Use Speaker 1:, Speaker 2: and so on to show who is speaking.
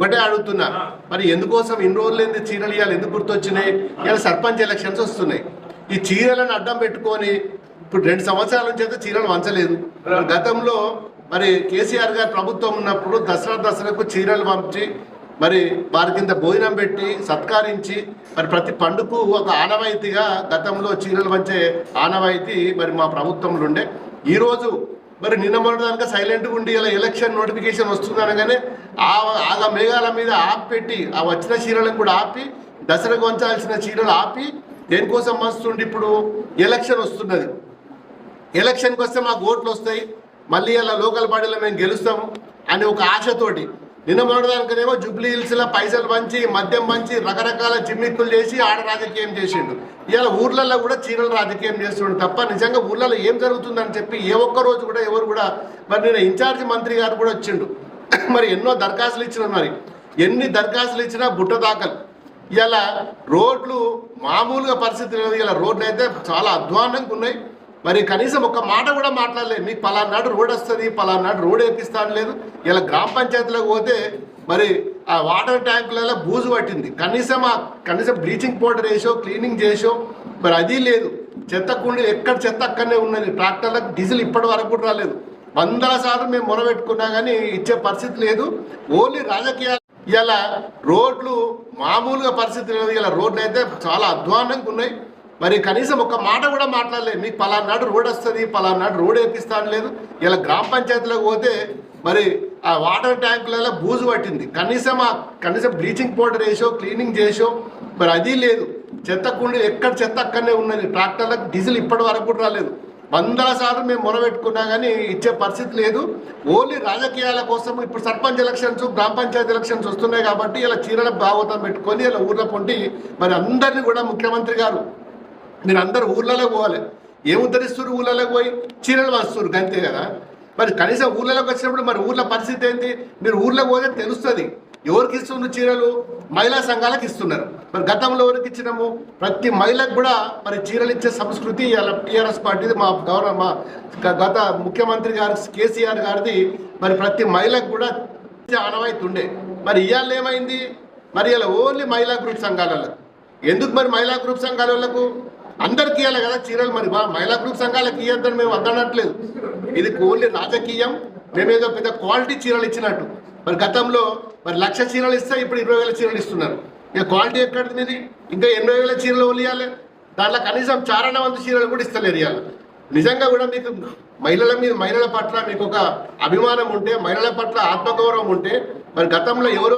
Speaker 1: ఒకటే అడుగుతున్నా, మరి ఎందుకోసం ఇన్ని రోజులు ఏంది చీరలు ఇవ్వాలి, ఎందుకు గుర్తొచ్చినాయి? ఇలా సర్పంచ్ ఎలక్షన్స్ వస్తున్నాయి. ఈ చీరలను అడ్డం పెట్టుకొని ఇప్పుడు 2 సంవత్సరాల నుంచి అయితే చీరలు వంచలేదు. గతంలో మరి కేసీఆర్ గారు ప్రభుత్వం ఉన్నప్పుడు దసరాకు చీరలు పంచి మరి వారి కింద భోజనం పెట్టి సత్కరించి మరి ప్రతి పండుగకు ఒక ఆనవాయితీగా గతంలో చీరలు వంచే ఆనవాయితీ మరి మా ప్రభుత్వంలో ఉండే. ఈరోజు మరి నిన్న మొన్నదానిక సైలెంట్గా ఉండి ఇలా ఎలక్షన్ నోటిఫికేషన్ వస్తుందనగానే ఆగా మేఘాల మీద ఆపెట్టి ఆ వచ్చిన చీరలను కూడా ఆపి దసరాకు వంచాల్సిన చీరలు ఆపి దేనికోసం వస్తుండే? ఇప్పుడు ఎలక్షన్ వస్తున్నది, ఎలక్షన్కి వస్తే మాకు ఓట్లు వస్తాయి, మళ్ళీ అలా లోకల్ బాడీలో మేము గెలుస్తాము అని ఒక ఆశతోటి నిన్న మొన్నదానికనేమో జూబ్లీ హిల్స్లో పైసలు పంచి మద్యం పంచి రకరకాల జిమ్మిక్కులు చేసి ఆడ రాజకీయం చేసిండు. ఇవాళ ఊర్లలో కూడా చీరలు రాజకీయం చేస్తుండు తప్ప నిజంగా ఊర్లలో ఏం జరుగుతుందని చెప్పి ఏ ఒక్క రోజు కూడా ఎవరు కూడా మరి నేను ఇన్ఛార్జ్ మంత్రి గారు కూడా వచ్చిండు. మరి ఎన్నో దరఖాస్తులు ఇచ్చినారు, మరి ఎన్ని దరఖాస్తులు ఇచ్చినా బుట్ట దాఖలు. ఇలా రోడ్లు మామూలుగా పరిస్థితి లేదు, ఇలా రోడ్లు అయితే చాలా అధ్వానంగా ఉన్నాయి. మరి కనీసం ఒక మాట కూడా మాట్లాడలేదు, మీకు పలానాడు రోడ్ వస్తుంది, పలానాడు రోడ్ వేపిస్తాను లేదు. ఇలా గ్రామ పంచాయతీలోకి పోతే మరి ఆ వాటర్ ట్యాంకులలో బూజు పట్టింది, కనీసం బ్లీచింగ్ పౌడర్ వేసో క్లీనింగ్ చేసో మరి అది లేదు. చెత్త కుండీలు ఎక్కడ చెత్త అక్కడనే ఉన్నది, ట్రాక్టర్లకు డీజిల్ ఇప్పటి వరకు కూడా రాలేదు. 100 సార్లు మేము మొరబెట్టుకున్నా కానీ ఇచ్చే పరిస్థితి లేదు. ఓన్లీ రాజకీయాలు. ఇలా రోడ్లు మామూలుగా పరిస్థితి లేదు, ఇలా రోడ్లు అయితే చాలా అధ్వానంగా ఉన్నాయి. మరి కనీసం ఒక మాట కూడా మాట్లాడలేదు, మీకు పలానాడు రోడ్ వస్తుంది, పలానాడు రోడ్ వేపిస్తాను లేదు. ఇలా గ్రామ పంచాయతీలోకి పోతే మరి ఆ వాటర్ ట్యాంకులలో బూజు పట్టింది, కనీసం బ్లీచింగ్ పౌడర్ వేసో క్లీనింగ్ చేసో మరి అది లేదు. చెత్త కుండీలు ఎక్కడ చెత్త అక్కడనే ఉన్నది, ట్రాక్టర్లకు డీజిల్ ఇప్పటి వరకు కూడా రాలేదు. 100 సార్లు మేము మొరబెట్టుకున్నా కానీ ఇచ్చే పరిస్థితి లేదు. ఓన్లీ రాజకీయాల కోసం ఇప్పుడు సర్పంచ్ ఎలక్షన్స్, గ్రామ పంచాయతీ ఎలక్షన్స్ వస్తున్నాయి కాబట్టి ఇలా చీరల భాగవతం పెట్టుకొని ఇలా ఊర్లో పొంటి మరి అందరినీ కూడా ముఖ్యమంత్రి గారు మీరు అందరూ ఊర్లలో పోవాలి, ఏం ఉద్ధరిస్తారు? ఊళ్ళలోకి పోయి చీరలు వస్తారు అంతే కదా. మరి కనీసం ఊళ్ళలోకి వచ్చినప్పుడు మరి ఊర్ల పరిస్థితి ఏంటి? మీరు ఊర్లోకి పోతే తెలుస్తుంది. ఎవరికి ఇస్తున్నారు చీరలు? మహిళా సంఘాలకు ఇస్తున్నారు. మరి గతంలో ఎవరికి ఇచ్చినాము? ప్రతి మహిళకు కూడా మరి చీరలు ఇచ్చే సంస్కృతి టీఆర్ఎస్ పార్టీది, మా గత ముఖ్యమంత్రి గారు కేసీఆర్ గారిది. మరి ప్రతి మహిళకు కూడా ఆనవాయితీ ఉండే. మరి ఇవాళ ఏమైంది? మరి ఇలా ఓన్లీ మహిళా గ్రూప్ సంఘాలకు ఎందుకు? మరి మహిళా గ్రూప్ సంఘాలకు అందరికి ఇవ్వాలి కదా చీరలు. మరి మహిళా గ్రూప్ సంఘాలకు ఇవ్వద్దని మేము వద్దనట్లేదు, ఇది ఓన్లీ రాజకీయం. మేమేదో పెద్ద క్వాలిటీ చీరలు ఇచ్చినట్టు. మరి గతంలో మరి 1,00,000 చీరలు ఇస్తే ఇప్పుడు 20,000 చీరలు ఇస్తున్నారు. ఇక క్వాలిటీ ఎక్కడిది మీది? ఇంకా 80,000 చీరలు ఇవ్వాలి, దాంట్లో కనీసం చారణవంతు చీరలు కూడా ఇస్తలేరు. ఇవ్వాలి నిజంగా కూడా మీకు మహిళల పట్ల మీకు ఒక అభిమానం ఉంటే, మహిళల పట్ల ఆత్మగౌరవం ఉంటే మరి గతంలో ఎవరు